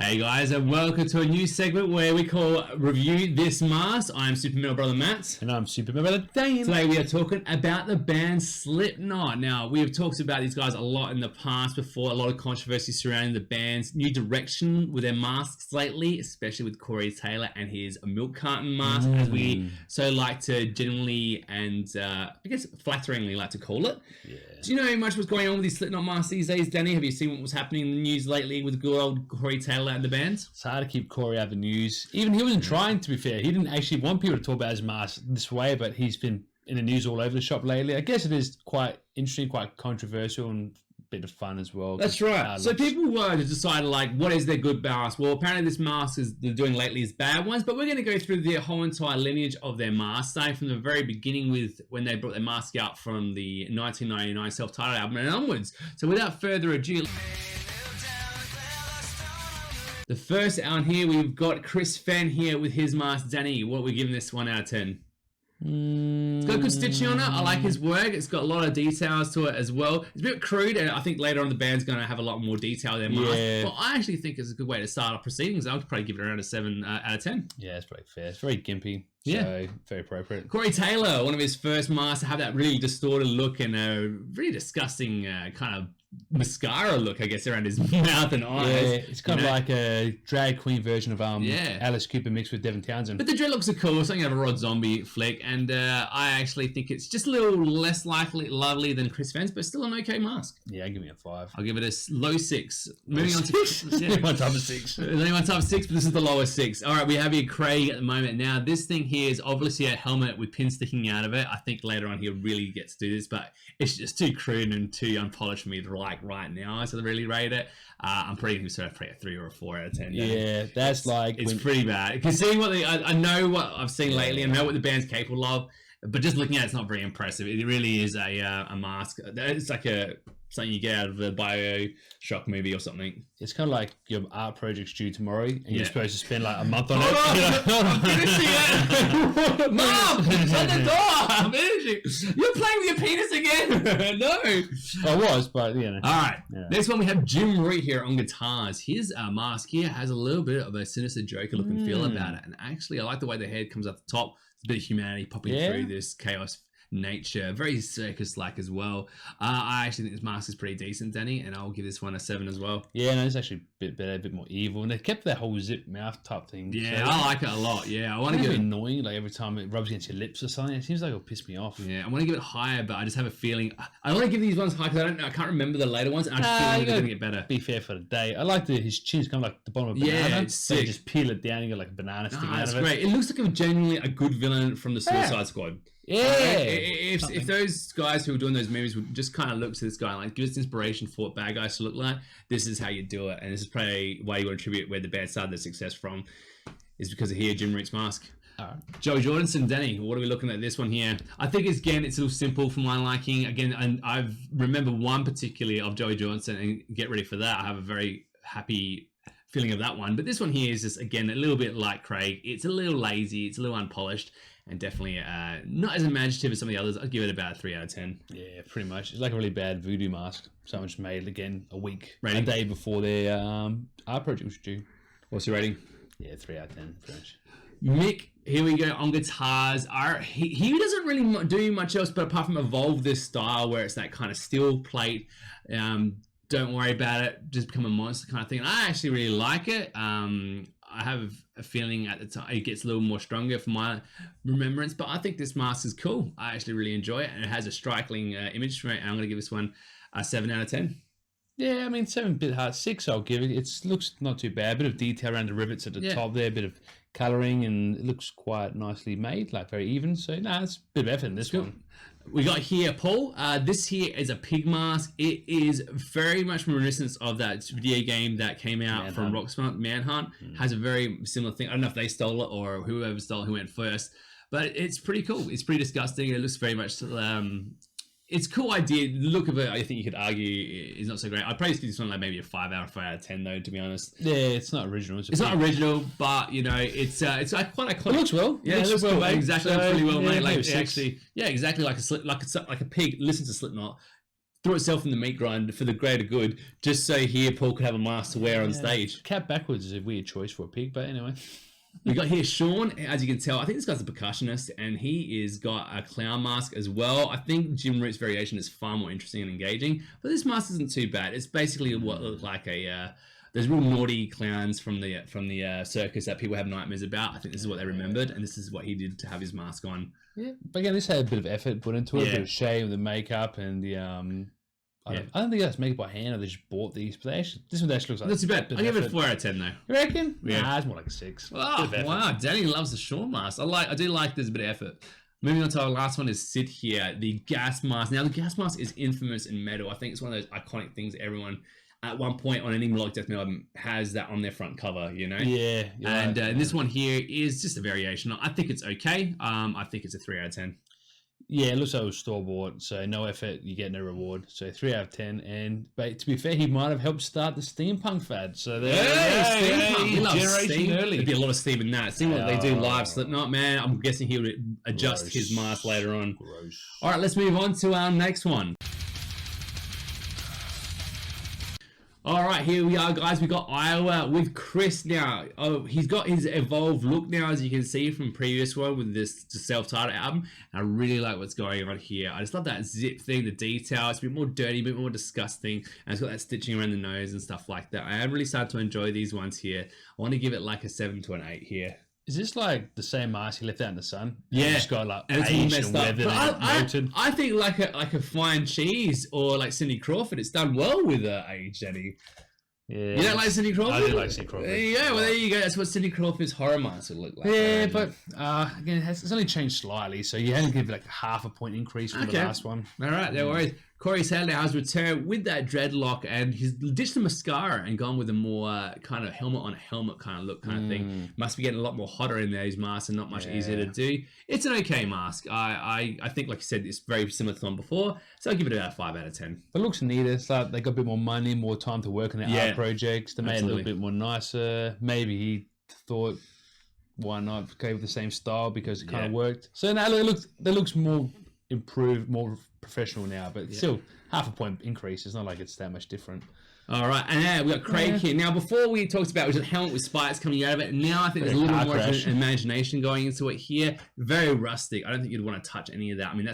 Hey guys, and welcome to a new segment where we call Review This Mask. I'm Super Metal Brother Matt. And I'm Super Metal Brother Dane. Today we are talking about the band Slipknot. Now, we have talked about these guys a lot in the past before, a lot of controversy surrounding the band's new direction with their masks lately, especially with Corey Taylor and his milk carton mask, as we so like to generally and I guess flatteringly like to call it. Yeah. Do you know much what's going on with these Slipknot masks these days, Danny? Have you seen what was happening in the news lately with good old Corey Taylor and the band? It's hard to keep Corey out of the news. Even he wasn't trying, to be fair. He didn't actually want people to talk about his mask this way, but he's been in the news all over the shop lately. I guess it is quite interesting, quite controversial, and a bit of fun as well. That's right. So people were to decide, like, what is their good mask? Well, apparently this mask they're doing lately is bad ones, but we're going to go through the whole entire lineage of their mask, starting from the very beginning with when they brought their mask out from the 1999 self-titled album and onwards. So without further ado, the first out here, we've got Chris Fenn here with his mask. Danny, what are we giving this 1 out of 10? It's got good stitching on it. I like his work. It's got a lot of details to it as well. It's a bit crude, and I think later on the band's going to have a lot more detail in their mask. But I actually think it's a good way to start off proceedings. I would probably give it around a 7 out of 10. Yeah, it's pretty fair. It's very gimpy. Yeah. So very appropriate. Corey Taylor, one of his first masks to have that really distorted look and a really disgusting kind of mascara look, I guess, around his mouth and eyes. Yeah, it's kind of like a drag queen version of Alice Cooper mixed with Devin Townsend. But the dreadlocks are cool. Something of a Rod Zombie flick, and I actually think it's just a little less lovely than Chris Fenn's, but still an okay mask. Yeah, give me a 5. I'll give it a low 6. Moving on to yeah. One type of 6. There's only one type of 6, but this is the lowest 6. All right, we have here Craig at the moment. Now, this thing here is obviously a helmet with pins sticking out of it. I think later on he'll really get to do this, but it's just too crude and too unpolished for me to like right now. So I really rate it. I'm pretty sure a 3 or a 4 out of 10. Yeah, that's like it's pretty bad. Because seeing what I know what I've seen lately and know what the band's capable of, but just looking at it's not very impressive. It really is a mask. It's like something you get out of a Bioshock movie or something. It's kind of like your art project's due tomorrow, and you're supposed to spend like a month on it. I'm finishing it. Mom, shut the door. I'm finishing. You're playing with your penis again. No. I was, but you know. All right. Yeah. Next one we have Jim Root here on guitars. His mask here has a little bit of a sinister Joker looking feel about it, and actually I like the way the head comes up the top. It's a bit of humanity popping through this chaos nature, very circus-like as well. I actually think this mask is pretty decent, Danny, and I'll give this one a 7 as well. Yeah, no, it's actually a bit better, a bit more evil, and they kept that whole zip mouth type thing. Yeah, so I like it a lot. Yeah, I want to give it annoying, like every time it rubs against your lips or something. It seems like it'll piss me off. Yeah, I want to give it higher, but I just have a feeling I want to give these ones high because I can't remember the later ones, and I just feel like they're going to get better. Be fair for the day. I like his chin's kind of like the bottom of a banana. Yeah, it's sick. So you just peel it down and you get like a banana sticking out of it. That's great. It looks like genuinely a good villain from the Suicide Squad. Yeah. If those guys who were doing those movies would just kind of look to this guy and like give us inspiration for what bad guys should look like, this is how you do it, and this is probably why you want to attribute where the band started their success from, is because of here Jim Root's mask. Joey Jordison, Danny, what are we looking at this one here? I think it's a little simple for my liking. Again, and I remember one particularly of Joey Jordison, and get ready for that. I have a very happy feeling of that one. But this one here is just, again, a little bit like Craig. It's a little lazy, it's a little unpolished, and definitely not as imaginative as some of the others. I'd give it about a 3 out of 10. Yeah, pretty much. It's like a really bad voodoo mask. Someone just made, again, a week, rating? A day before their art project was due. What's your rating? Yeah, 3 out of 10, pretty much. Mick, here we go on guitars. He doesn't really do much else, but apart from evolve this style where it's that kind of steel plate, don't worry about it, just become a monster kind of thing. And I actually really like it. I have a feeling at the time it gets a little more stronger from my remembrance, but I think this mask is cool. I actually really enjoy it, and it has a striking image from it, and I'm going to give this one a 7 out of 10. Yeah, I mean, 7 bit hard. 6 I'll give it. It looks not too bad. A bit of detail around the rivets at the top there, a bit of colouring, and it looks quite nicely made, like very even. So, it's a bit of effort in this one. We got here, Paul. This here is a pig mask. It is very much reminiscent of that video game that came out from Rocksmith, Manhunt. Has a very similar thing. I don't know if they stole it or whoever stole it, who went first. But it's pretty cool. It's pretty disgusting. It looks very much... it's a cool idea. The look of it, I think you could argue, is not so great. I'd probably give this one like maybe a 5 out of 10, though, to be honest. Yeah, it's not original. It's not original, but you know, it's quite iconic. It looks well. Yeah, it looks well made. Exactly, really well made. Like actually, exactly like a pig. Listen to Slipknot. threw itself in the meat grind for the greater good, just so here Paul could have a mask to wear on stage. Cat backwards is a weird choice for a pig, but anyway. We got here Sean, as you can tell. I think this guy's a percussionist, and he is got a clown mask as well. I think Jim Root's variation is far more interesting and engaging, but this mask isn't too bad. It's basically what looked like a there's real naughty clowns from the circus that people have nightmares about. I think this is what they remembered, and this is what he did to have his mask on. Yeah, but again, this had a bit of effort put into it, a bit of shave, the makeup, and the I don't think that's made by hand, or they just bought these. But this one actually looks like not too bad. I'll give it a 4 out of 10 though. You reckon? Yeah. Nah, it's more like a 6. Oh, wow, Danny loves the Sean mask. I do like there's a bit of effort. Moving on to our last one is Sid here, the gas mask. Now the gas mask is infamous in metal. I think it's one of those iconic things everyone at one point on any melodic death metal album has that on their front cover, you know? Yeah. And this one here is just a variation. I think it's okay. I think it's a 3 out of 10. Yeah, it looks like it was store-bought, so no effort, you get no reward. So 3 out of 10. But to be fair, he might have helped start the steampunk fad. So steampunk. He loves generation steam. early. There'd be a lot of steam in that. See what they do live Slipknot, man. I'm guessing he would adjust his mask later on. Gross. All right, let's move on to our next one. All right, here we are, guys. We got Iowa with Chris now. Oh, he's got his evolved look now, as you can see from previous one with this self-titled album. And I really like what's going on here. I just love that zip thing, the detail. It's a bit more dirty, a bit more disgusting. And it's got that stitching around the nose and stuff like that. I am really starting to enjoy these ones here. I want to give it like a 7 to an 8 here. Is this like the same mask he left out in the sun? Yeah, it's got like and it's aged messed and up. weathered and melted. I think like a fine cheese or like Cindy Crawford. It's done well with age, Eddie. Yeah, you don't like Cindy Crawford? I do like Cindy Crawford. Yeah, well there you go. That's what Cindy Crawford's horror mask would look like. Yeah, but again, it's only changed slightly, so you had to give it like a half a point increase from the last one. All right, no worries. Corey Sadler has returned with that dreadlock, and he's ditched the mascara and gone with a more kind of helmet on a helmet kind of look kind of thing. Must be getting a lot more hotter in those masks and not much easier to do. It's an okay mask. I think, like you said, it's very similar to the one before, so I'll give it about a 5 out of 10. It looks neat. It's like they got a bit more money, more time to work on their art projects. They made it a little bit more nicer. Maybe he thought, why not go with the same style because it kind of worked. So now it looks more improved, more professional now, but still half a point increase. It's not like it's that much different. All right, and now we got Craig here. Now, before we talked about it was a helmet with spikes coming out of it. Now I think there's a little more imagination going into it here. Very rustic. I don't think you'd want to touch any of that. I mean,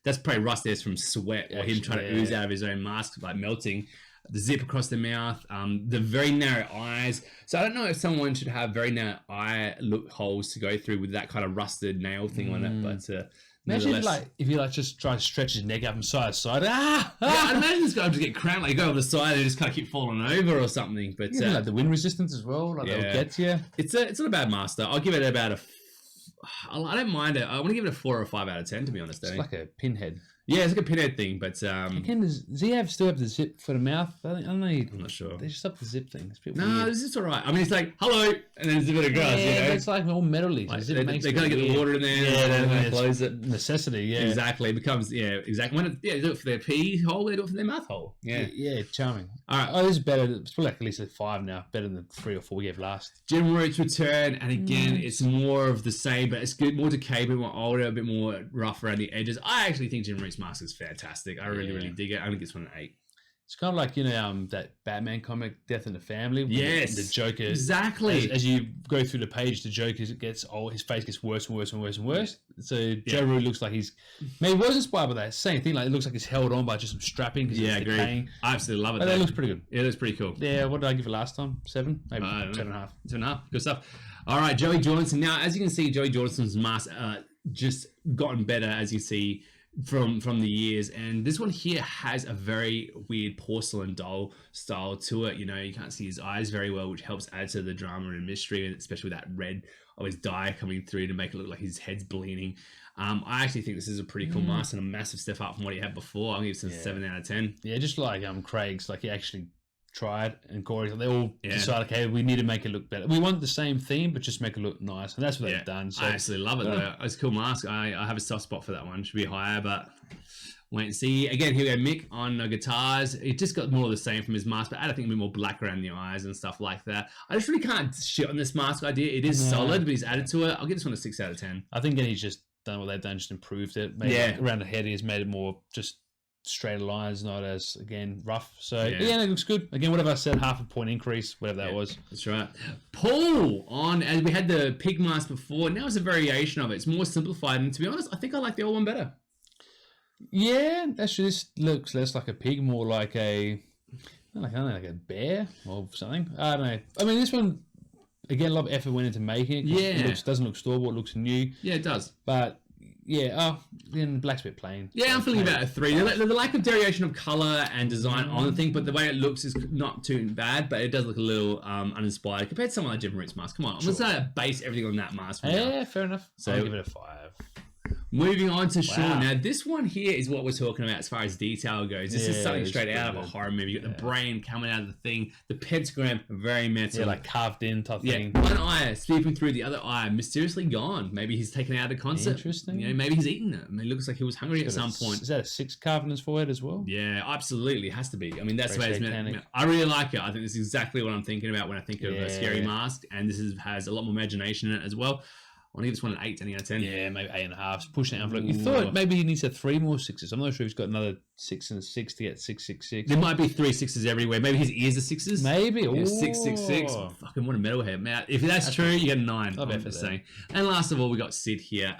that's probably rust there from sweat or him trying to ooze out of his own mask, like melting. The zip across the mouth, the very narrow eyes. So I don't know if someone should have very narrow eye look holes to go through with that kind of rusted nail thing on it, but. Imagine if you just try to stretch his neck up from side to side. Yeah, I'd imagine this guy would just get cramped, like go over the side and just kind of keep falling over or something. But like the wind resistance as well, like that'll get you. It's not a bad master. I'll give it about I don't mind it. I want to give it a 4 or 5 out of 10, to be honest. It's like a pinhead. Yeah, it's like a pinhead thing, but again, does he still have the zip for the mouth? I don't know. I'm not sure. They just up the zip thing. It's a bit weird. No, this is all right. I mean, it's like hello, and then zip it across. Yeah, it's like all metally. Like, they gotta get the water in there. Yeah, they close it. Necessity. Yeah, exactly. It becomes exactly. When they do it for their pee hole, they do it for their mouth hole. Yeah, charming. All right. Oh, this is better. It's probably like at least a 5 now. Better than 3 or 4 we gave last. Jim Root's return, and again, it's more of the same, but it's good, more decayed, a bit more older, a bit more rough around the edges. I actually think Jim Root's mask is fantastic. I really dig it. I think it's 1 an 8. It's kind of like that Batman comic, Death in the Family. Yes, the Joker. Exactly. As you go through the page, the Joker gets old. His face gets worse and worse and worse and worse. So Joe Root looks like maybe was inspired by that same thing. Like it looks like he's held on by just some strapping. Yeah, agree. I absolutely love it. But that looks pretty good. It looks pretty cool. Yeah. What did I give it last time? 7, maybe 7.5. 7.5. Good stuff. All right, Joey Jordison. Now, as you can see, Joey Jordison's mask just gotten better, as you see. From the years, and this one here has a very weird porcelain doll style to it. You know, you can't see his eyes very well, which helps add to the drama and mystery, and especially with that red of his dye coming through to make it look like his head's bleeding. I actually think this is a pretty cool mask and a massive step up from what he had before. I'll give it a 7 out of 10. Yeah, just like Craig's, like he actually tried, and Corey, they all decided, okay, we need to make it look better. We want the same theme, but just make it look nice, and that's what they've done. So I absolutely love it, though. It's a cool mask. I have a soft spot for that one. Should be higher, but wait and see. Again, here we go, Mick on guitars. It just got more of the same from his mask, but I think a bit more black around the eyes and stuff like that. I just really can't shit on this mask idea. It is solid, but he's added to it. I'll give this one a 6 out of 10. I think he's just done what they've done, just improved it. Maybe around the head, he's made it more just straighter lines, not as, again, rough. So, Yeah. it looks good. Again, whatever I said, half a point increase, whatever that was. That's right. Paul, as we had the pig mask before, now it's a variation of it. It's more simplified, and to be honest, I think I like the old one better. Yeah, actually, this looks less like a pig, more like I don't know, like a bear or something. I don't know. I mean, this one, again, a lot of effort went into making it. Yeah. It doesn't look store-bought, looks new. Yeah, it does. But, yeah, then black's a bit plain. Yeah, I'm feeling about a 3. The lack of variation of colour and design on the thing, but the way it looks is not too bad, but it does look a little uninspired compared to someone like Jim Root's mask. Come on, I'm going to base everything on that mask. Yeah, fair enough. So I'll give it a 5. Moving on to Sean. Now, this one here is what we're talking about as far as detail goes. This is something straight out of a horror movie. You got the brain coming out of the thing, the pentagram, very metal. Yeah, like carved in type thing. One eye sweeping through, the other eye mysteriously gone. Maybe he's taken out of the concert. Interesting. You know, maybe he's eaten it. I mean, it looks like he was hungry at some point. Is that a 6 carved in his forehead as well? Yeah, absolutely. It has to be. I mean, that's the way it's meant. satanic. I really like it. I think this is exactly what I'm thinking about when I think of a scary mask. And this has a lot more imagination in it as well. I want to give this one an 8, 10 out of 10. Yeah, maybe 8.5. Push the envelope. You thought maybe he needs 3 more 6s. I'm not sure he's got another 6 and a 6 to get 666. There might be 3 6s everywhere. Maybe his ears are 6s. Maybe. Yeah, 666. Fucking what a metalhead, man. If that's true, you get a 9. I'm just saying. And last of all, we got Sid here.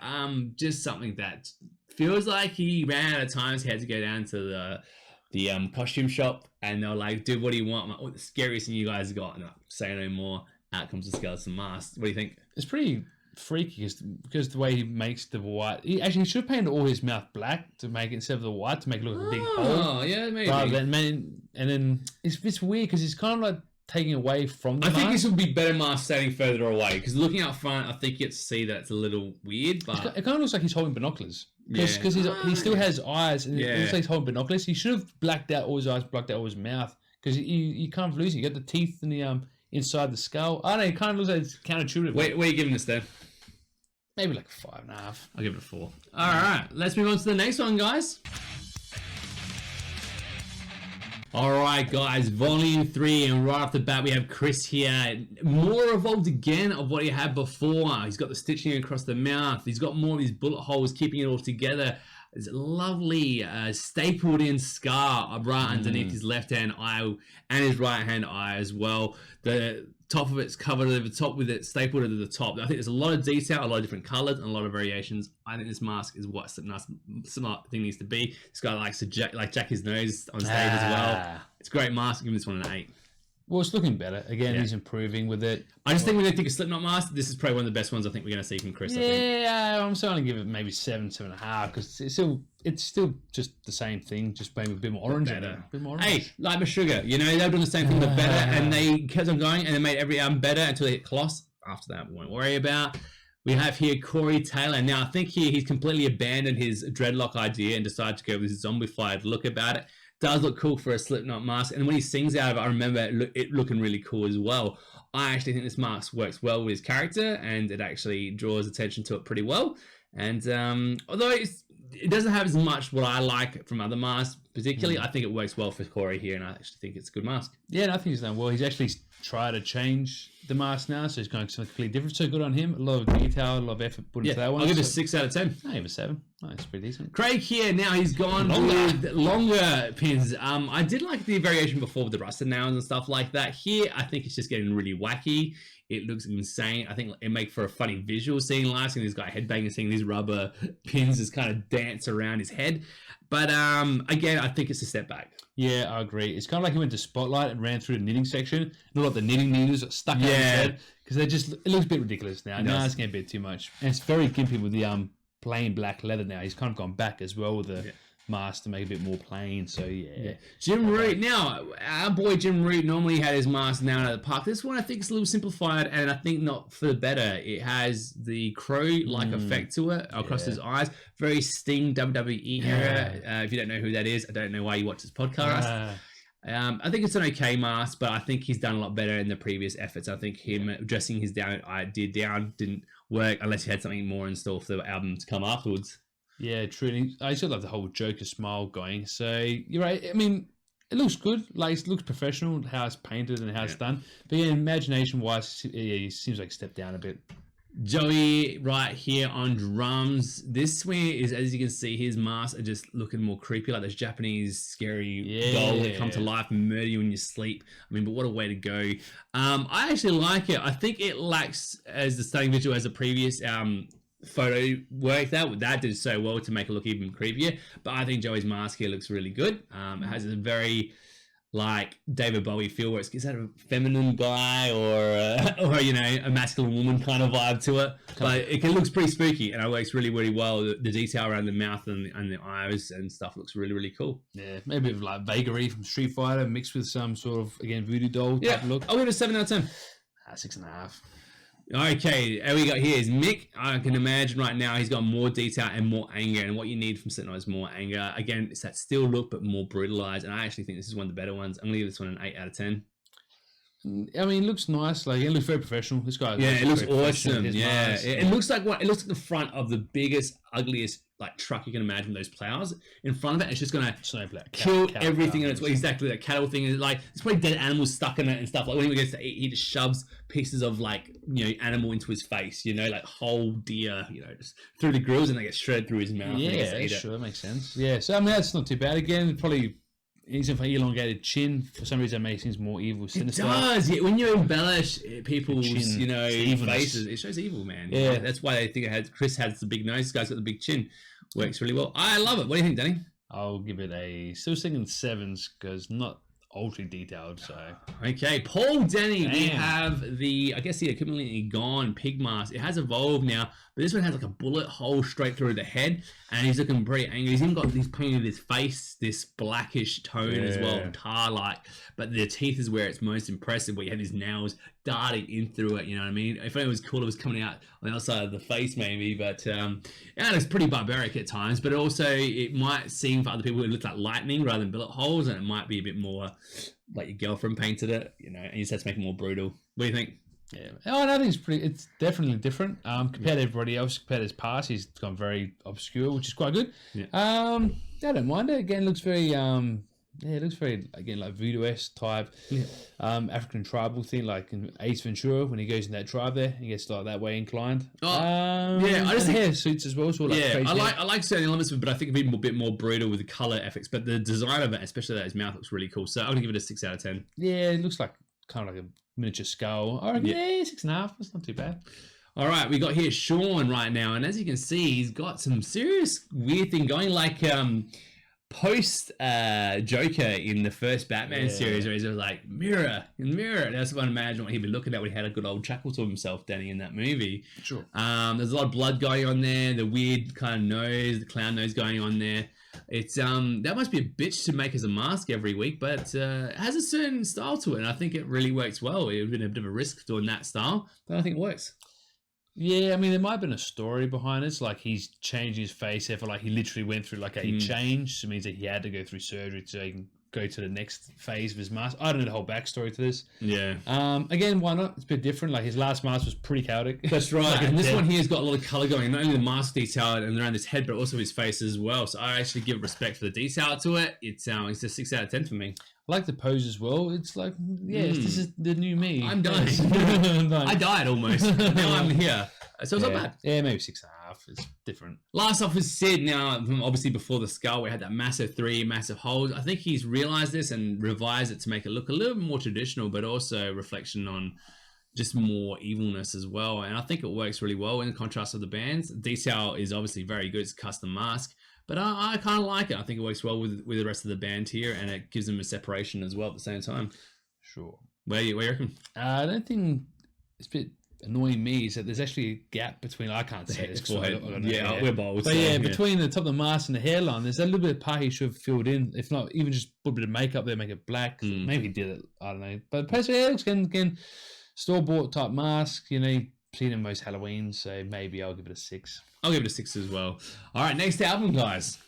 Just something that feels like he ran out of time. He had to go down to the costume shop, and they were like, "Dude, what do you want?" I'm like, "What the scariest thing you guys got?" And I'm like, "Say no more." Out comes the skeleton mask. What do you think? It's pretty freaky because the way he makes the white. He should have painted all his mouth black to make it, instead of the white, to make it look like a big hole. Oh, yeah, maybe. And then it's weird because he's kind of like taking away from the I think mask. this would be better mask standing further away, because looking out front, I think you get to see that it's a little weird. But it kind of looks like he's holding binoculars because he still has eyes, and it looks like he's holding binoculars. He should have blacked out all his eyes, blacked out all his mouth, because you can't lose it. You got the teeth and the inside the skull. I don't know. It kind of looks like it's counterintuitive. Wait, what are you giving this then? Maybe like 5.5. I'll give it a 4. All right, let's move on to the next one, guys. All right, guys, volume 3, and right off the bat, we have Chris here. More evolved again of what he had before. He's got the stitching across the mouth. He's got more of these bullet holes keeping it all together. There's a lovely stapled in scar right underneath his left hand eye and his right hand eye as well. The top of it's covered over the top with it stapled to the top. I think there's a lot of detail, a lot of different colors, and a lot of variations. I think this mask is what smart thing needs to be. This guy likes to jack his nose on stage as well. It's a great mask. Give him this one an 8. Well, it's looking better. Again, he's improving with it. I just think when they think of Slipknot mask, this is probably one of the best ones I think we're going to see from Chris. Yeah, I'm starting to give it maybe 7, 7.5, because it's still just the same thing, just maybe a bit more orange. Hey, like my sugar, you know, they were doing the same thing but better, and they kept on going, and they made every album better until they hit Coloss. After that, we won't worry about. We have here Corey Taylor. Now, I think he's completely abandoned his dreadlock idea and decided to go with his zombified look about it. Does look cool for a Slipknot mask, and when he sings out of it, I remember it looking really cool as well. I actually think this mask works well with his character, and it actually draws attention to it pretty well. And although it doesn't have as much what I like from other masks, particularly, I think it works well for Corey here, and I actually think it's a good mask. Yeah, and I think he's done well. He's actually tried to change the mask now, so he's going to something completely different. So good on him. A lot of detail, a lot of effort put into that one. I'll give it a 6 out of 10. I give it a 7. Oh, it's pretty decent. Craig here, now he's gone with longer pins. I did like the variation before with the rusted nails and stuff like that. Here, I think it's just getting really wacky. It looks insane. I think it makes for a funny visual seeing live, seeing this guy headbanging, seeing these rubber pins just kind of dance around his head. But again, I think it's a step back. Yeah, I agree. It's kind of like he went to Spotlight and ran through the knitting section. And a lot of the knitting needles stuck out his head, because it looks a bit ridiculous now. Now it's getting a bit too much. And it's very gimpy with the plain black leather now. He's kind of gone back as well with the mask to make it a bit more plain. So yeah. Jim Root. Now, our boy Jim Root normally had his mask now at the park. This one I think is a little simplified, and I think not for the better. It has the crow-like effect to it across his eyes. Very Sting WWE era. If you don't know who that is, I don't know why you watch this podcast. I think it's an okay mask, but I think he's done a lot better in the previous efforts. I think him dressing his idea down didn't work unless he had something more in store for the album to come afterwards. Yeah, true. I still love the whole Joker smile going. So you're right. I mean, it looks good. Like, it looks professional how it's painted and how it's done. But yeah, imagination-wise, he seems like a step down a bit. Joey right here on drums. This one is, as you can see, his masks are just looking more creepy, like those Japanese scary dolls that come to life and murder you in your sleep. I mean, but what a way to go. I actually like it. I think it lacks, as the starting visual as the previous photo work. That did so well to make it look even creepier. But I think Joey's mask here looks really good. It has a very like David Bowie feel, where it's, is that a feminine guy or you know, a masculine woman kind of vibe to it, but it looks pretty spooky and it works really, really well. The detail around the mouth and the eyes and stuff looks really, really cool. Yeah, maybe like vagary from Street Fighter mixed with some sort of, again, voodoo doll type look. I'll give it a 7 out of 10. 6.5. Okay, all we got here is Mick. I can imagine right now he's got more detail and more anger, and what you need from Slipknot is more anger. Again, it's that still look, but more brutalized, and I actually think this is one of the better ones. I'm going to give this one an 8 out of 10. I mean, it looks nice. Like, it looks very professional. This guy, it looks awesome. Yeah, nice. It looks like what? It looks like the front of the biggest, ugliest like truck you can imagine. Those plows in front of it. It's just gonna kill everything in its way. Exactly, that cattle thing is like it's probably dead animals stuck in it and stuff. Like when he gets to eat, he just shoves pieces of like, you know, animal into his face. You know, like whole deer. You know, just through the grills and they get shredded through his mouth. Yeah, sure, that makes sense. Yeah, so I mean that's not too bad. Again, probably. He's an elongated chin. For some reason, it makes things more evil, sinister. It does. Yeah, when you embellish people's, you know, faces, it shows evil, man. Yeah, that's why they think Chris has the big nose. This guy's got the big chin. Works really well. I love it. What do you think, Danny? I'll give it a still thinking 7s because not ultra detailed. So okay, Paul Denny. We have the, I guess, the completely gone pig mask. It has evolved now, but this one has like a bullet hole straight through the head, and he's looking pretty angry. He's even got this painted his face, this blackish tone as well, tar-like. But the teeth is where it's most impressive, where you have his nails darting in through it. You know what I mean? If it was cool, it was coming out on the outside of the face, maybe. But yeah, it's pretty barbaric at times. But also, it might seem for other people it looks like lightning rather than bullet holes, and it might be a bit more like your girlfriend painted it, you know, and you just have to make it more brutal. What do you think? Yeah, I think it's definitely different. Compared to everybody else, compared to his past, he's gone very obscure, which is quite good. Yeah. I don't mind it. Again, it looks very it looks very, again, like voodoo-esque type, African tribal thing, like in Ace Ventura when he goes in that tribe there, he gets like that way inclined. I just think hair suits as well. So like I like certain elements of it, but I think it'd be a bit more brutal with the color effects. But the design of it, especially that his mouth, looks really cool. So I'm gonna give it a 6 out of 10. Yeah, it looks like kind of like a miniature skull. I reckon, 6.5. That's not too bad. All right, we got here Sean right now, and as you can see, he's got some serious weird thing going, like post Joker in the first Batman series, where he's like mirror. That's what I imagine what he'd be looking at when he had a good old chuckle to himself, Danny, in that movie. Sure. There's a lot of blood going on there, the weird kind of nose, the clown nose going on there. It's that must be a bitch to make as a mask every week, but it has a certain style to it, and I think it really works well. It would have been a bit of a risk doing that style, but I think it works. Yeah, I mean, there might have been a story behind it. Like he's changed his face, therefore, like he literally went through like a change. So it means that he had to go through surgery so he can go to the next phase of his mask. I don't know the whole backstory to this. Yeah. Again, why not? It's a bit different. Like his last mask was pretty chaotic. That's right. Like, and this one here has got a lot of color going. Not only the mask detail and around his head, but also his face as well. So I actually give respect for the detail to it. It's a 6 out of 10 for me. I like the pose as well. It's like, this is the new me. I'm dying. I died almost. Now I'm here. So it's not bad. Yeah, maybe 6.5. It's different. Last off is Sid. Now, obviously before the skull, we had that massive holes. I think he's realized this and revised it to make it look a little bit more traditional, but also reflection on just more evilness as well. And I think it works really well in contrast with the bands. Detail is obviously very good. It's a custom mask. But I kind of like it. I think it works well with the rest of the band here, and it gives them a separation as well at the same time. Sure. Where you reckon? I don't think it's a bit annoying me is that there's actually a gap between, I can't say this. We're bold. But between the top of the mask and the hairline, there's a little bit of part he should have filled in. If not, even just put a bit of makeup there, make it black. Maybe he did it. I don't know. But personally, it looks again store-bought type mask. You know, you've seen in most Halloween, so maybe I'll give it a 6. I'll give it a 6 as well. All right, next album, guys.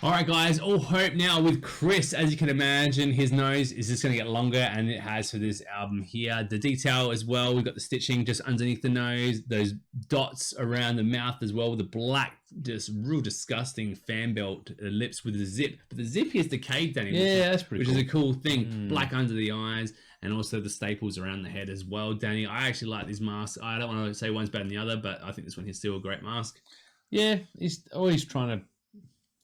All right, guys, all hope now with Chris. As you can imagine, his nose is just going to get longer, and it has for this album here. The detail as well, we've got the stitching just underneath the nose, those dots around the mouth as well, with the black, just real disgusting fan belt lips with the zip. But the zip here is decayed, Danny. Yeah, that's pretty cool. Which is a cool thing. Black under the eyes. and also the staples around the head as well. Danny, I actually like these masks. I don't want to say one's better than the other, but I think this one is still a great mask. Yeah, he's always trying to,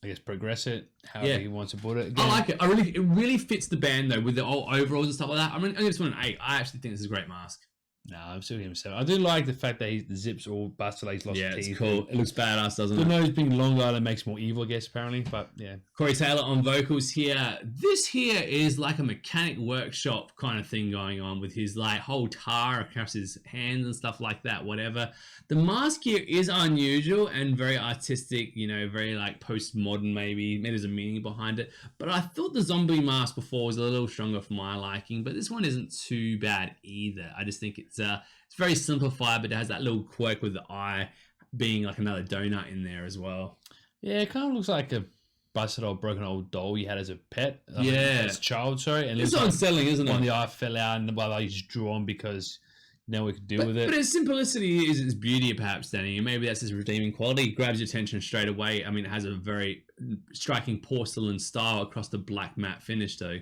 I guess, progress it however he wants to put it. Again, I like it. It really fits the band though with the old overalls and stuff like that. I mean, I give this one an 8. I actually think this is a great mask. No, I'm still giving him 7. I do like the fact that the zips all busted, like he's lost Yeah, teeth. it's cool. It looks badass, doesn't The it? nose being longer that makes more evil, I guess, apparently. But yeah. Corey Taylor on vocals here. This here is like a mechanic workshop kind of thing going on with his like whole tar across his hands and stuff like that, whatever. The mask here is unusual and very artistic, you know, very like postmodern maybe. Maybe there's a meaning behind it. But I thought the zombie mask before was a little stronger for my liking, but this one isn't too bad either. I just think it's very simplified, but it has that little quirk with the eye being like another donut in there as well. Yeah, it kind of looks like a busted old broken old doll you had as a pet. As a child, sorry. And it's unsettling, isn't it? One of the eye fell out and well, I just drew on because now we could deal with it. But its simplicity is its beauty, perhaps, Danny. And maybe that's its redeeming quality. It grabs your attention straight away. I mean, it has a very striking porcelain style across the black matte finish, though.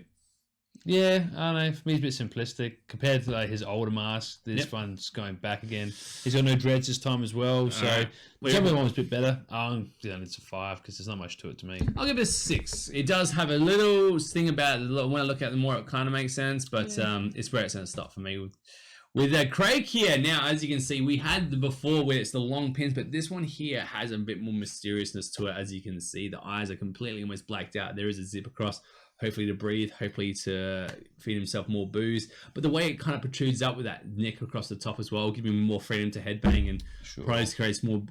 Yeah, I don't know. For me, it's a bit simplistic compared to like his older mask. This one's going back again. He's got no dreads this time as well, so the other one was a bit better. It's a 5 because there's not much to it to me. I'll give it a 6. It does have a little thing about it. When I look at it more, it kind of makes sense, but it's where it's going to stop for me with Craig here. Now, as you can see, we had the before where it's the long pins, but this one here has a bit more mysteriousness to it. As you can see, the eyes are completely almost blacked out. There is a zip across. Hopefully to breathe, hopefully to feed himself more booze. But the way it kind of protrudes up with that neck across the top as well, giving him more freedom to headbang and creates more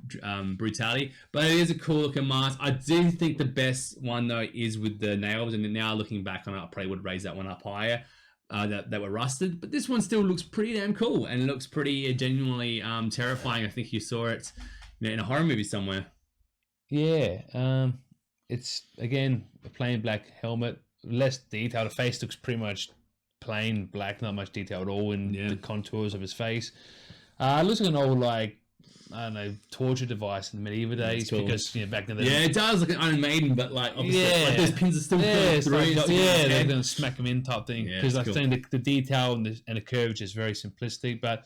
brutality. But it is a cool looking mask. I do think the best one though is with the nails, and now looking back on it, I probably would raise that one up higher. That were rusted, but this one still looks pretty damn cool and looks pretty genuinely terrifying. I think you saw it, in a horror movie somewhere. Yeah, it's again a plain black helmet. Less detail. The face looks pretty much plain black, not much detail at all in the contours of his face. It looks like an old, like, I don't know, torture device in the medieval days because back then. It does look like an Iron Maiden, but like obviously like those pins are still going through. They're going to smack them in type thing because I'm saying the detail and the curvature is very simplistic, but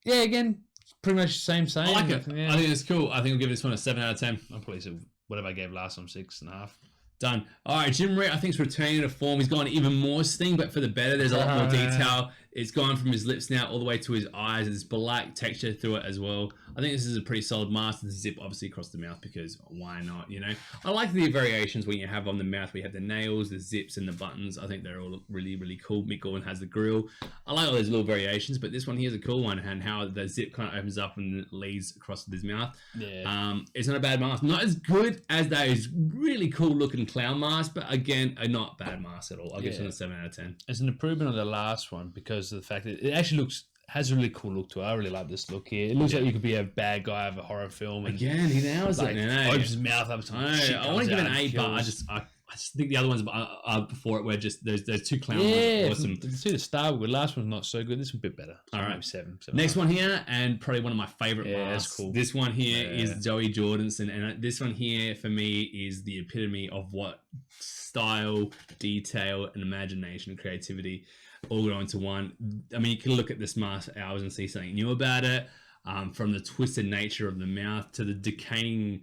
again, pretty much the same. I like it. I think it's cool. I think I'll give this one a 7 out of 10. I'll probably say whatever I gave last one, 6.5. Done. All right, Jim Ray, I think, is returning to form. He's gone even more sting, but for the better. There's a lot more detail. It's gone from his lips now all the way to his eyes. There's black texture through it as well. I think this is a pretty solid mask. The zip obviously across the mouth because why not, I like the variations when you have on the mouth. We have the nails, the zips, and the buttons. I think they're all really, really cool. Mick Gordon has the grill. I like all those little variations, but this one here is a cool one, and how the zip kind of opens up and leads across his mouth. Yeah. It's not a bad mask. Not as good as those really cool looking clown masks, but again, a not bad mask at all. I'll give it a 7 out of 10. It's an improvement on the last one because of the fact that it actually has a really cool look to it. I really like this look here. It looks like you could be a bad guy of a horror film. And again, he nails it. Opens his mouth up. I want to give it an 8, but I just think the other ones before it were just those two clown ones. Awesome. See the star with the last one's not so good. This one's a bit better. So all right, 7. Next one here, and probably one of my favorite masks. That's cool. This one here is Joey Jordison, and this one here for me is the epitome of what style, detail, and imagination and creativity all go into one. I mean, you can look at this mask for hours and see something new about it, from the twisted nature of the mouth to the decaying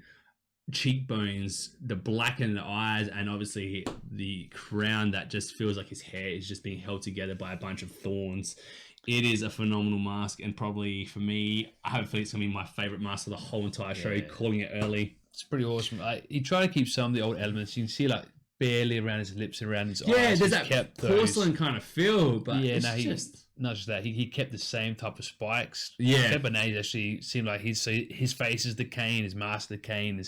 cheekbones, the blackened eyes, and obviously the crown that just feels like his hair is just being held together by a bunch of thorns. It is a phenomenal mask, and probably for me, hopefully it's going to be my favorite mask of the whole entire show, calling it early. It's pretty awesome. He tried to keep some of the old elements. You can see like barely around his lips and around his eyes. Yeah, there's that porcelain kind of feel, but not just that. He kept the same type of spikes. Yeah. But now he actually seemed like his face is decaying, his mask decaying.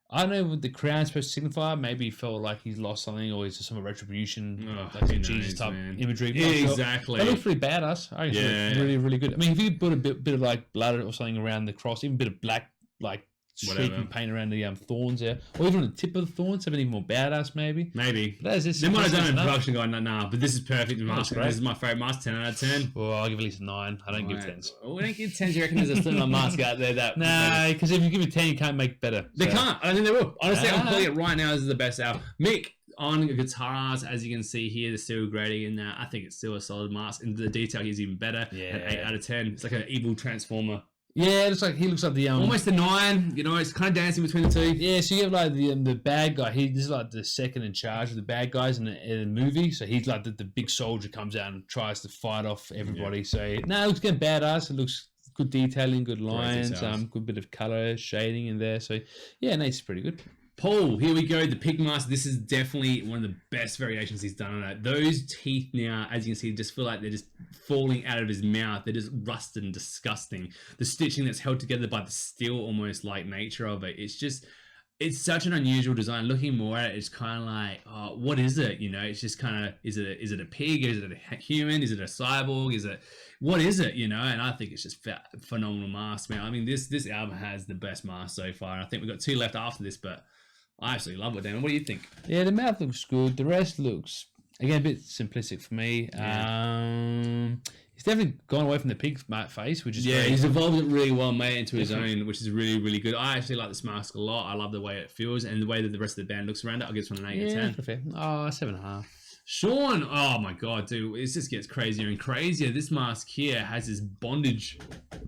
I don't know what the crown's supposed to signify. Maybe he felt like he's lost something, or is there some retribution, like some Jesus type imagery. Yeah, exactly. That looks pretty badass. I think it's really, really good. I mean, if you put a bit of like blood or something around the cross, even a bit of black, like streaking paint around the thorns there, or even on the tip of the thorns, something even more badass, maybe. They might have done it in production going, nah, but this is perfect mask. This is my favourite mask, 10 out of 10. Well, I'll give at least a 9. I don't give 10s. We don't give 10s. You reckon there's a similar mask out there that... Nah, because if you give it 10, you can't make better. They can't. I don't think they will. Honestly, I'm calling it right now. This is the best out. Mick, on guitars, as you can see here, the steel grading in that. I think it's still a solid mask, and the detail here is even better. Yeah. An 8 out of 10. It's like an evil transformer. Yeah, he looks like the almost a 9. You know, it's kind of dancing between the two. Yeah, so you have like the bad guy. This is like the second in charge of the bad guys in the movie. So he's like the big soldier comes out and tries to fight off everybody. Yeah. So it looks getting badass. It looks good detailing, good lines, good bit of color shading in there. So yeah, Nate's pretty good. Paul, here we go. The pig mask. This is definitely one of the best variations he's done on it. Those teeth now, as you can see, just feel like they're just falling out of his mouth. They're just rusted and disgusting. The stitching that's held together by the steel, almost like nature of it. It's such an unusual design. Looking more at it, it's kind of like, oh, what is it? You know, it's just kind of, is it a pig? Is it a human? Is it a cyborg? What is it? You know, and I think it's just phenomenal mask, man. I mean, this album has the best mask so far. I think we've got 2 left after this, but I absolutely love it, Dan. What do you think? Yeah, the mouth looks good. The rest looks, again, a bit simplistic for me. Yeah. He's definitely gone away from the pig face, which is great. He's evolved it really well, made it into his own, which is really, really good. I actually like this mask a lot. I love the way it feels and the way that the rest of the band looks around it. I'll give this one an 8 out of 10. Fair. Oh, 7.5. Sean, oh my god, dude, it just gets crazier and crazier. This mask here has this bondage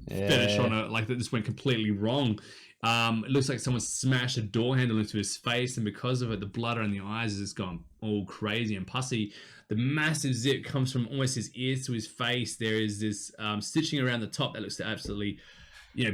fetish on it, like that just went completely wrong. It looks like someone smashed a door handle into his face, and because of it, the blood around the eyes has just gone all crazy and pussy. The massive zip comes from almost his ears to his face. There is this stitching around the top that looks absolutely,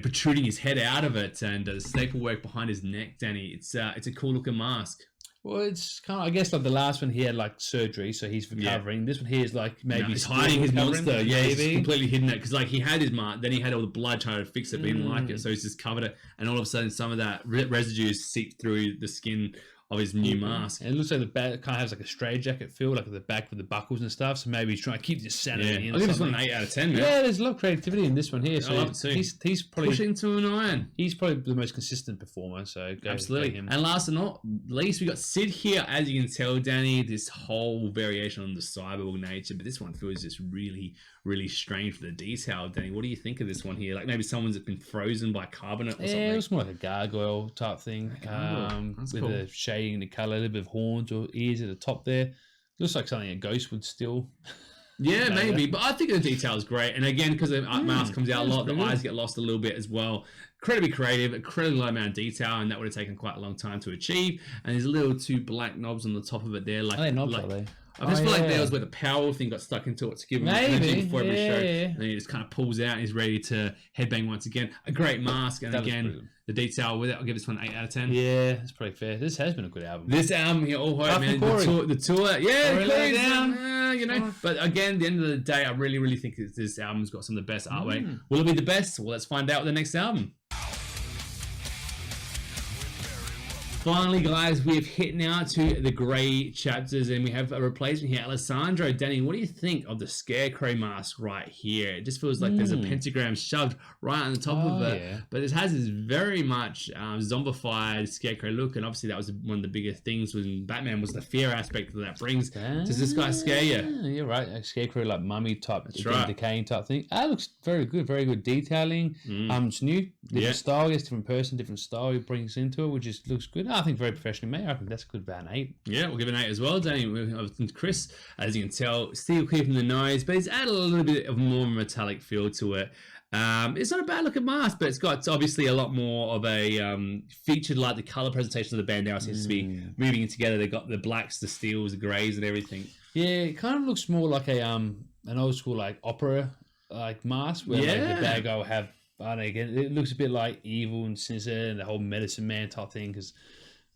protruding his head out of it, and the staple work behind his neck, Danny. It's a cool looking mask. Well, it's kind of, I guess, like the last one, he had like surgery, so he's recovering. Yeah. This one here is like maybe he's hiding his monster. Yeah, he's completely hidden it because like he had his mark, then he had all the blood trying to fix it, but he didn't like it, so he's just covered it, and all of a sudden some of that residue seeped through the skin of his new mask. And it looks like the back kind of has like a straitjacket feel, like at the back with the buckles and stuff. So maybe he's trying to keep his sanity. I'll give this one an 8 out of 10. Man. Yeah, there's a lot of creativity in this one here. So I love it too. He's probably pushing to a 9. He's probably the most consistent performer. So absolutely. Him. And last but not least, we got Sid here. As you can tell, Danny, this whole variation on the cyborg nature, but this one feels just really, really strange for the detail. Danny, what do you think of this one here? Like maybe someone's been frozen by carbonate or something. Yeah, it was more like a gargoyle type thing. With cool. The shading, the color, a little bit of horns or ears at the top there. Looks like something a ghost would still. Yeah, maybe. But I think the detail is great. And again, because the mask comes out a lot, the eyes get lost a little bit as well. Incredibly creative, incredibly low amount of detail, and that would have taken quite a long time to achieve. And there's little 2 black knobs on the top of it there. Like, are they knobs, are they? I just feel like there was where the power thing got stuck into it to give him energy before every show. And then he just kind of pulls out and he's ready to headbang once again. A great mask. And again, the detail with it, I'll give this one an 8 out of 10. Yeah, that's pretty fair. This has been a good album. This album here, all hope, man. The tour. Yeah, But again, at the end of the day, I really, really think this album's got some of the best artwork. Will it be the best? Well, let's find out with the next album. Finally, guys, we've hit now to the grey chapters, and we have a replacement here. Alessandro, Danny, what do you think of the Scarecrow mask right here? It just feels like there's a pentagram shoved right on the top of it. Yeah. But it has this very much zombified Scarecrow look, and obviously that was one of the biggest things when Batman was the fear aspect that brings. Does this guy scare you? You're right. A Scarecrow, like mummy type, decaying type thing. That looks very good detailing. It's new, different style, I guess, different person, different style he brings into it, which just looks good. I think very professionally made. I think that's good, about an 8. Yeah, we'll give it an 8 as well, Danny. Chris, as you can tell, still keeping the nose, but he's added a little bit of more metallic feel to it. It's not a bad looking mask, but it's got obviously a lot more of a featured, like the color presentation of the band now seems to be moving together. They've got the blacks, the steels, the greys, and everything. Yeah, it kind of looks more like an old school like opera like mask where like the bad guy will have. I don't know, again, it looks a bit like Evil and Sinister and the whole Medicine Man type thing because.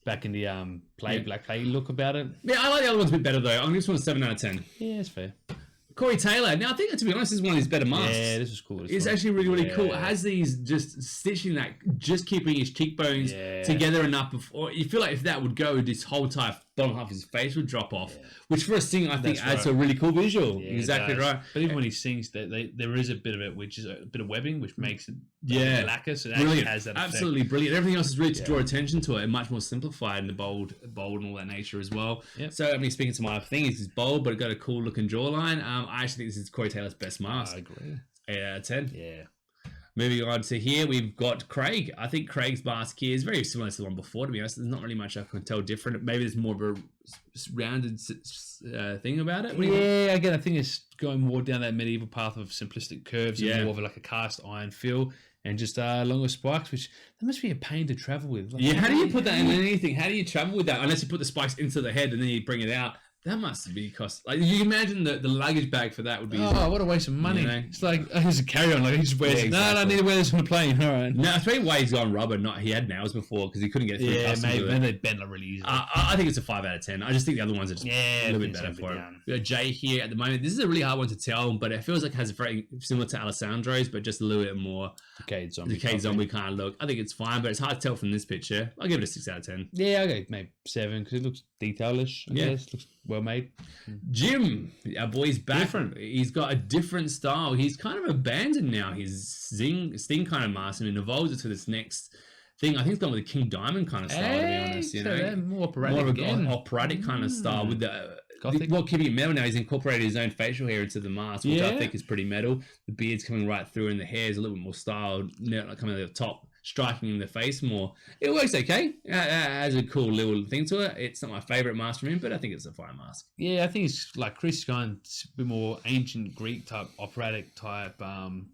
Back in the Black Plague look about it. Yeah, I like the other ones a bit better though. I'm going to give this one a 7 out of 10. Yeah, it's fair. Corey Taylor. Now, I think, to be honest, this is one of his better masks. Yeah, this is cool. It's actually really, really cool. It has these just stitching that, just keeping his cheekbones together enough before. You feel like if that would go, this whole entire bottom half of his face would drop off. Yeah. Which for a singer, I think adds to a really cool visual. Yeah, exactly right. But even when he sings, there is a bit of it, which is a bit of webbing, which makes it lacquer. So it brilliant. Actually has that effect. Absolutely brilliant. Everything else is really to draw attention to it and much more simplified and the bold and all that nature as well. Yep. So, I mean, speaking to my thing, it's bold, but it got a cool looking jawline. I actually think this is Corey Taylor's best mask. I agree. 8 out of 10. Yeah. Moving on to here, we've got Craig. I think Craig's mask here is very similar to the one before, to be honest. There's not really much I can tell different. Maybe there's more of a rounded thing about it. Yeah, again, I think it's going more down that medieval path of simplistic curves and more of like a cast iron feel. And just longer spikes, which that must be a pain to travel with. Like, how do you put that in anything? How do you travel with that? Unless you put the spikes into the head and then you bring it out. That must be cost. Like, you imagine the luggage bag for that would be. Oh, what a waste of money! You know? It's like here's a carry-on. Like he just wears. Exactly. No, I need to wear this on the plane. All right. No, it's probably why he's gone rubber. Not he had nails before because he couldn't get it through. Yeah, maybe. And they bend like really easily. I think it's a 5 out of 10. I just think the other ones are just a little bit better for him. We got Jay here at the moment. This is a really hard one to tell, but it feels like it has a very similar to Alessandro's, but just a little bit more decayed zombie kind of look. I think it's fine, but it's hard to tell from this picture. I'll give it a 6 out of 10. Yeah, I'll go maybe 7 because it looks detailish. I guess. Looks well made. Jim, our boy's back. Different. He's got a different style. He's kind of abandoned now his Sting kind of mask and evolves it to this next thing. I think it's gone with a King Diamond kind of style, to be honest. You know, more operatic, more of an operatic kind of style with the. Well, keeping it metal now, he's incorporated his own facial hair into the mask, which I think is pretty metal. The beard's coming right through, and the hair is a little bit more styled, like coming at the top, striking in the face more. It works okay. It has a cool little thing to it. It's not my favorite mask from him, but I think it's a fine mask. Yeah, I think it's like Chris going a bit more ancient Greek type, operatic type,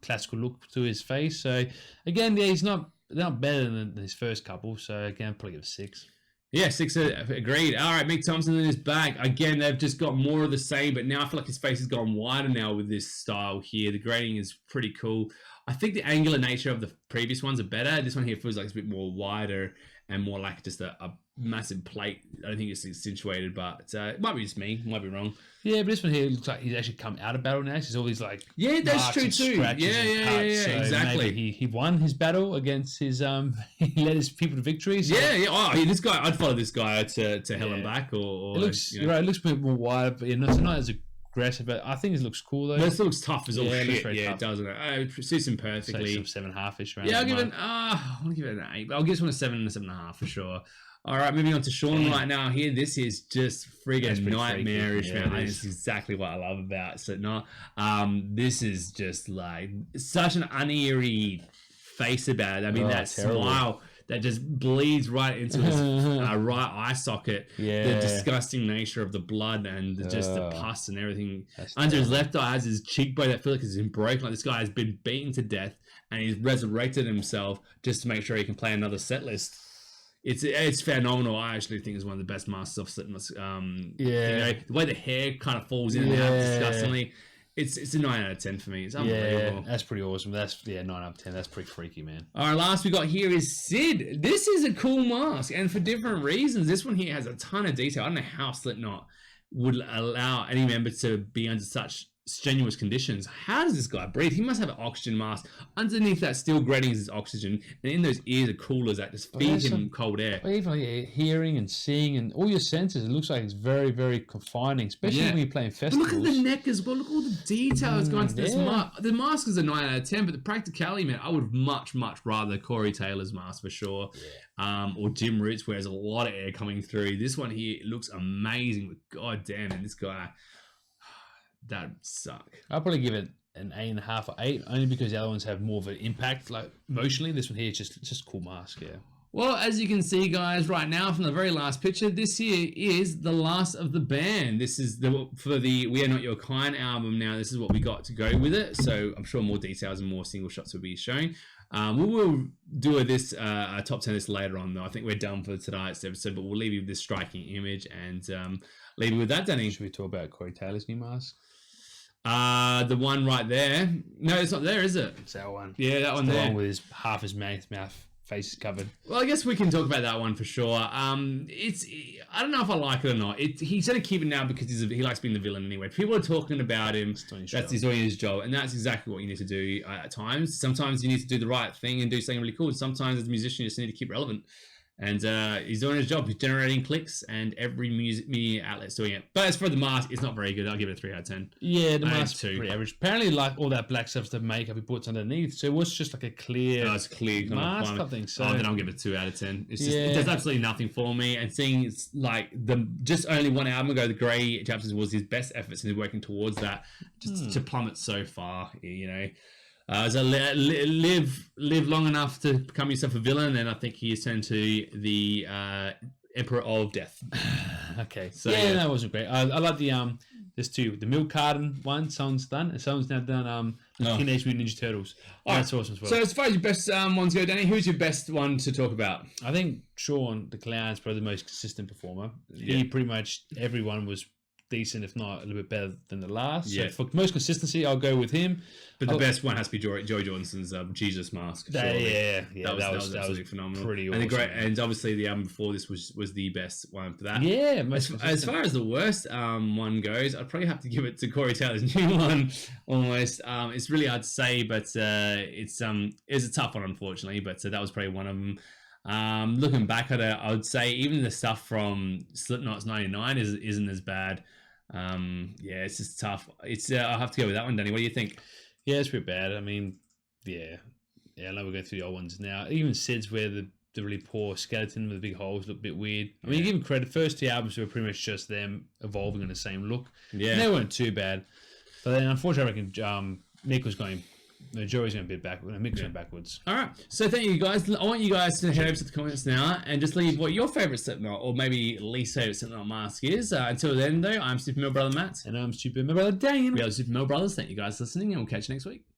classical look to his face. So again, he's not better than his first couple. So again, probably give it a 6. Yeah, 6 agreed. All right, Mick Thompson in his bag. Again, they've just got more of the same, but now I feel like his face has gone wider now with this style here. The grading is pretty cool. I think the angular nature of the previous ones are better. This one here feels like it's a bit more wider and more like just a massive plate. I don't think it's accentuated, but it might be just me. Might be wrong. Yeah, but this one here looks like he's actually come out of battle now. He's all these like that's true too. Yeah, so exactly. He won his battle against his he led his people to victory. So. Yeah. Oh, this guy. I'd follow this guy to hell and back. Or it looks you're right. It looks a bit more wider, but it's not as aggressive. But I think it looks cool though. This looks tough as all shit. Yeah, it doesn't it? It suits him perfectly. So 7.5-ish. Yeah, I'll give it. I want to give it an 8. But I'll give this one a 7 and a 7.5 for sure. All right, moving on to Sean right now here. This is just friggin' nightmarish, man. This is exactly what I love about Slipknot. This is just like such an uneary face about it. I mean, that smile that just bleeds right into his right eye socket. Yeah. The disgusting nature of the blood and just the pus and everything. Under his left eye has his cheekbone that feels like it's been broken. Like this guy has been beaten to death and he's resurrected himself just to make sure he can play another set list. It's phenomenal. I actually think it's one of the best masters of Slipknot. You know, the way the hair kind of falls in and out disgustingly. It's a 9 out of 10 for me. It's unbelievable. Yeah, that's pretty awesome. That's 9 out of 10. That's pretty freaky, man. All right, last we got here is Sid. This is a cool mask, and for different reasons. This one here has a ton of detail. I don't know how Slipknot would allow any member to be under such strenuous conditions. How does this guy breathe? He must have an oxygen mask. Underneath that steel grating is his oxygen, and in those ears are coolers that just feed him cold air. Even like hearing and seeing and all your senses, it looks like it's very, very confining, especially when you're playing festivals. But look at the neck as well. Look at all the details going to this mask. The mask is a 9 out of 10, but the practicality, man, I would much, much rather Corey Taylor's mask for sure. Or Jim Root's, where there's a lot of air coming through. This one here looks amazing, but god damn it, this guy, that'd suck. I'll probably give it an 8.5 or 8, only because the other ones have more of an impact, like emotionally. This one here is just a cool mask, Well, as you can see, guys, right now from the very last picture, this here is the last of the band. This is for the We Are Not Your Kind album. Now, this is what we got to go with it. So I'm sure more details and more single shots will be shown. We will do a top 10 list later on, though. I think we're done for tonight's episode, but we'll leave you with this striking image and leave you with that, Danny. Should we talk about Corey Taylor's new mask? The one right there. No, it's not there, is it? It's that one. Yeah, that one there. The one with half his mouth face is covered. Well, I guess we can talk about that one for sure. I don't know if I like it or not. He's going to keep it now because he likes being the villain anyway. People are talking about him. He's doing his job, and that's exactly what you need to do at times. Sometimes you need to do the right thing and do something really cool. Sometimes as a musician, you just need to keep relevant. And he's doing his job. He's generating clicks, and every media outlet's doing it. But as for the mask, it's not very good. I'll give it a 3 out of 10. Yeah, the mask's pretty average. Apparently, like all that black stuff, the makeup he puts underneath. So it was just like a clear, mask, I think. So then I'll give it 2 out of 10. It's just it does absolutely nothing for me. And seeing it's like just only one album ago, the Grey Chapters was his best efforts, and he's working towards that just to plummet so far. You know. So live long enough to become yourself a villain, and I think he is turned to the Emperor of Death. Okay. So yeah, that wasn't great. I like the there's two. The milk carton one, someone's done, and someone's now done Teenage Mutant Ninja Turtles. That's awesome as well. So as far as your best ones go, Danny, who's your best one to talk about? I think Sean the Clown's probably the most consistent performer. He pretty much everyone was decent, if not a little bit better than the last. Yeah. So for most consistency, I'll go with him. But the best one has to be Joey Johnson's Jesus mask. That was absolutely phenomenal. Pretty awesome. And obviously the album before this was the best one for that. Yeah, as far as the worst one goes, I'd probably have to give it to Corey Taylor's new one. Almost, it's really hard to say, but it's a tough one, unfortunately. But that was probably one of them. Looking back at it, I would say even the stuff from Slipknot's '99 isn't as bad. It's just tough. I'll have to go with that one, Danny. What do you think? Yeah, it's pretty bad. I mean, I know we're going through the old ones now. Even Sid's where the really poor skeleton with the big holes looked a bit weird. I mean, you give him credit. First two albums were pretty much just them evolving in the same look. Yeah, and they weren't too bad. But then, unfortunately, I reckon Mick was going. Joey's going a bit backwards. Mick's going backwards. All right. So thank you guys. I want you guys to head over to the comments now and just leave what your favourite Slipknot or maybe least favourite Slipknot mask is. Until then, though, I'm Super Mel Brother Matt. And I'm Super Mel Brother Dan. We are the Super Mel Brothers. Thank you guys for listening, and we'll catch you next week.